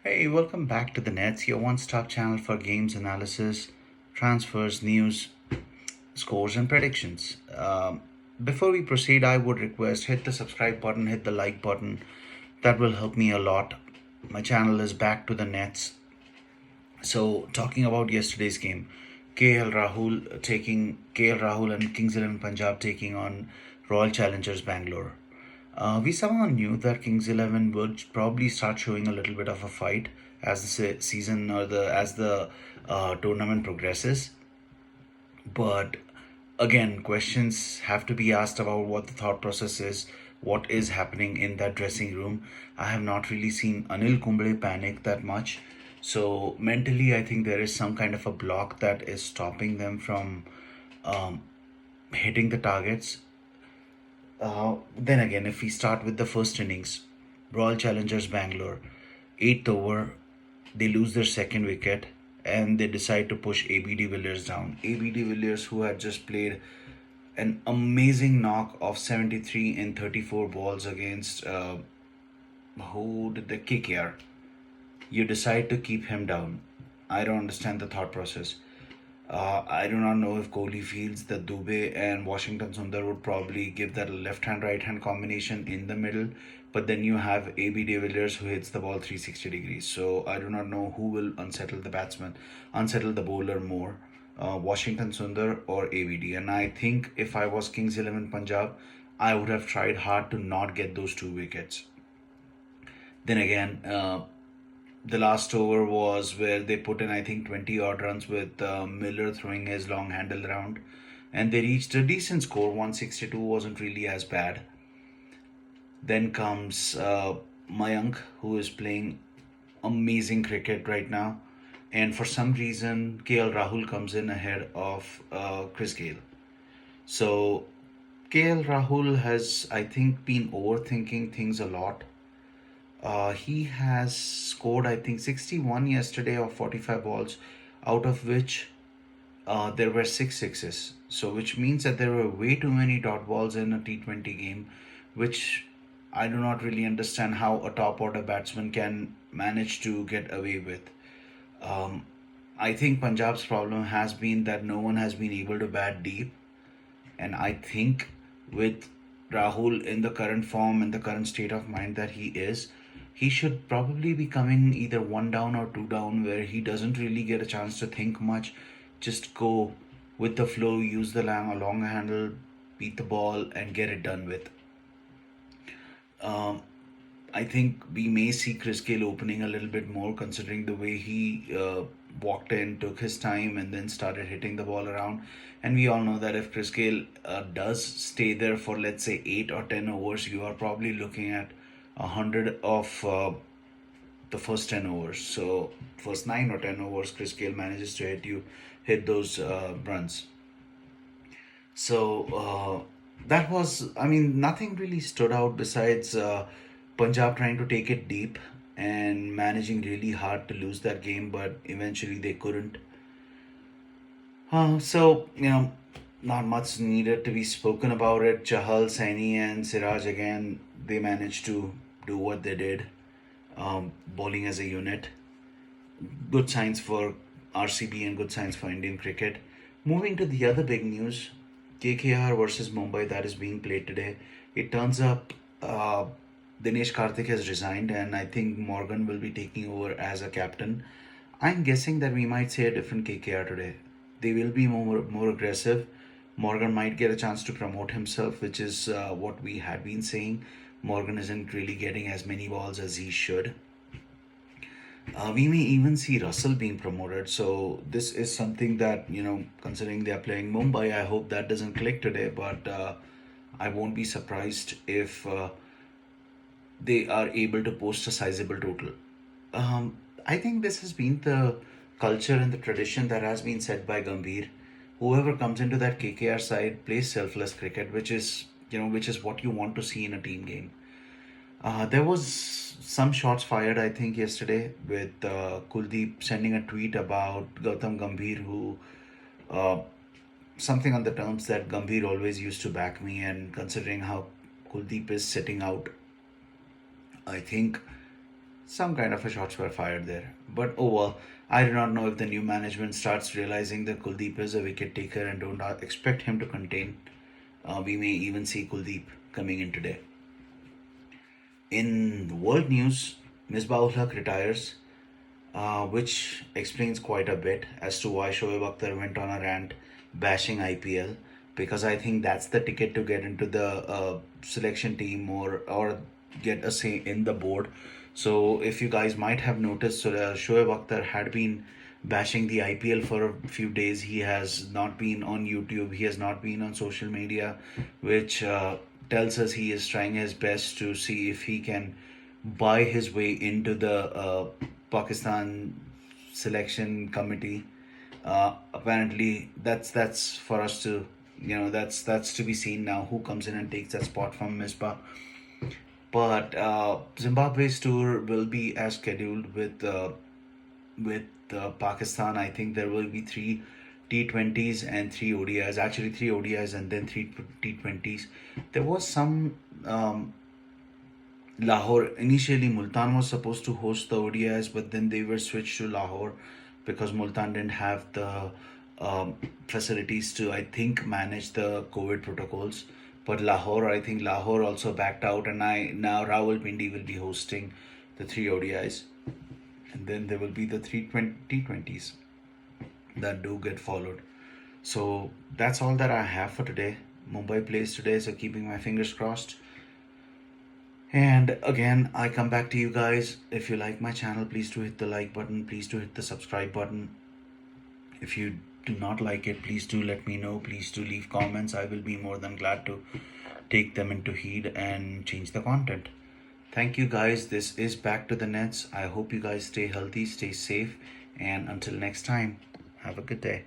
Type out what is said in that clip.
Hey, welcome back to the Nets, your one stop channel for games analysis, transfers, news, scores, and predictions. Before we proceed, I would request hit the subscribe button, hit the like button. That will help me a lot. My channel is back to the Nets. So, talking about yesterday's game, KL Rahul and Kings 11 Punjab taking on Royal Challengers Bangalore. We somehow knew that Kings 11 would probably start showing a little bit of a fight as the season or the as the tournament progresses. But again, questions have to be asked about what the thought process is, what is happening in that dressing room. I have not really seen Anil Kumble panic that much. So mentally, I think there is some kind of a block that is stopping them from um, hitting the targets. Then again, if we start with the first innings, Royal Challengers Bangalore, eighth over, they lose their second wicket and they decide to push AB de Villiers down. AB de Villiers, who had just played an amazing knock of 73 in 34 balls against who did the KKR. You decide to keep him down. I don't understand the thought process. I do not know if Kohli feels that Dubey and Washington Sundar would probably give that left hand right hand combination in the middle, but then you have AB de Villiers who hits the ball 360 degrees. So I do not know who will unsettle the bowler more, Washington Sundar or ABD. And I think if I was Kings 11 Punjab, I would have tried hard to not get those two wickets. Then again, the last over was where they put in, I think, 20 odd runs with Miller throwing his long handle around. And they reached a decent score. 162 wasn't really as bad. Then comes Mayank, who is playing amazing cricket right now. And for some reason, KL Rahul comes in ahead of Chris Gayle. So KL Rahul has, I think, been overthinking things a lot. He has scored, I think, 61 yesterday of 45 balls, out of which there were six sixes. So, which means that there were way too many dot balls in a T20 game, which I do not really understand how a top order batsman can manage to get away with. Um, I think Punjab's problem has been that no one has been able to bat deep, and I think with Rahul in the current form and the current state of mind that he should probably be coming either one down or two down, where he doesn't really get a chance to think much. Just go with the flow, use the long handle, beat the ball, and get it done with. Um, I think we may see Chris Gayle opening a little bit more, considering the way he walked in, took his time, and then started hitting the ball around. And we all know that if Chris Gayle does stay there for, let's say, 8 or 10 overs, you are probably looking at 100 of the first 10 overs. So first 9 or 10 overs, Chris Gayle manages to hit those runs. So that was, I mean, nothing really stood out besides Punjab trying to take it deep and managing really hard to lose that game, but eventually they couldn't. Not much needed to be spoken about it. Chahal, Saini, and Siraj again, they managed to do what they did, bowling as a unit. Good signs for RCB and good signs for Indian cricket. Moving to the other big news, KKR versus Mumbai that is being played today. It turns up Dinesh Karthik has resigned, and I think Morgan will be taking over as a captain. I'm guessing that we might see a different KKR today. They will be more aggressive. Morgan might get a chance to promote himself, which is what we had been saying. Morgan isn't really getting as many balls as he should. We may even see Russell being promoted. So this is something that, considering they are playing Mumbai, I hope that doesn't click today. But I won't be surprised if they are able to post a sizable total. I think this has been the culture and the tradition that has been set by Gambhir. Whoever comes into that KKR side plays selfless cricket, which is what you want to see in a team game. There was some shots fired, I think, yesterday with Kuldeep sending a tweet about Gautam Gambhir, who uh, something on the terms that Gambhir always used to back me, and considering how Kuldeep is sitting out, I think some kind of a shots were fired there. But oh well, I do not know if the new management starts realizing that Kuldeep is a wicket taker and don't expect him to contain. We may even see Kuldeep coming in today. In the world news, Misbah-ul Haq retires, which explains quite a bit as to why Shoaib Akhtar went on a rant bashing IPL, because I think that's the ticket to get into the selection team or get a say in the board. So if you guys might have noticed, so Shoaib Akhtar had been bashing the IPL for a few days. He has not been on YouTube. He has not been on social media, which tells us he is trying his best to see if he can buy his way into the Pakistan selection committee. Apparently, that's for us to, that's to be seen now. Who comes in and takes that spot from Misbah? But Zimbabwe's tour will be as scheduled with Pakistan. I think there will be three T20s and three ODIs. Actually, three ODIs and then three T20s. There was some Lahore. Initially, Multan was supposed to host the ODIs, but then they were switched to Lahore because Multan didn't have the facilities to, I think, manage the COVID protocols. But Lahore, I think Lahore also backed out, and now Rawalpindi will be hosting the three ODIs, and then there will be the three T20s that do get followed. So that's all that I have for today. Mumbai plays today, so keeping my fingers crossed. And again, I come back to you guys. If you like my channel, please do hit the like button. Please do hit the subscribe button. If you do not like it, please do let me know. Please do leave comments. I will be more than glad to take them into heed and change the content. Thank you guys. This is Back to the Nets. I hope you guys stay healthy, stay safe, and until next time, have a good day.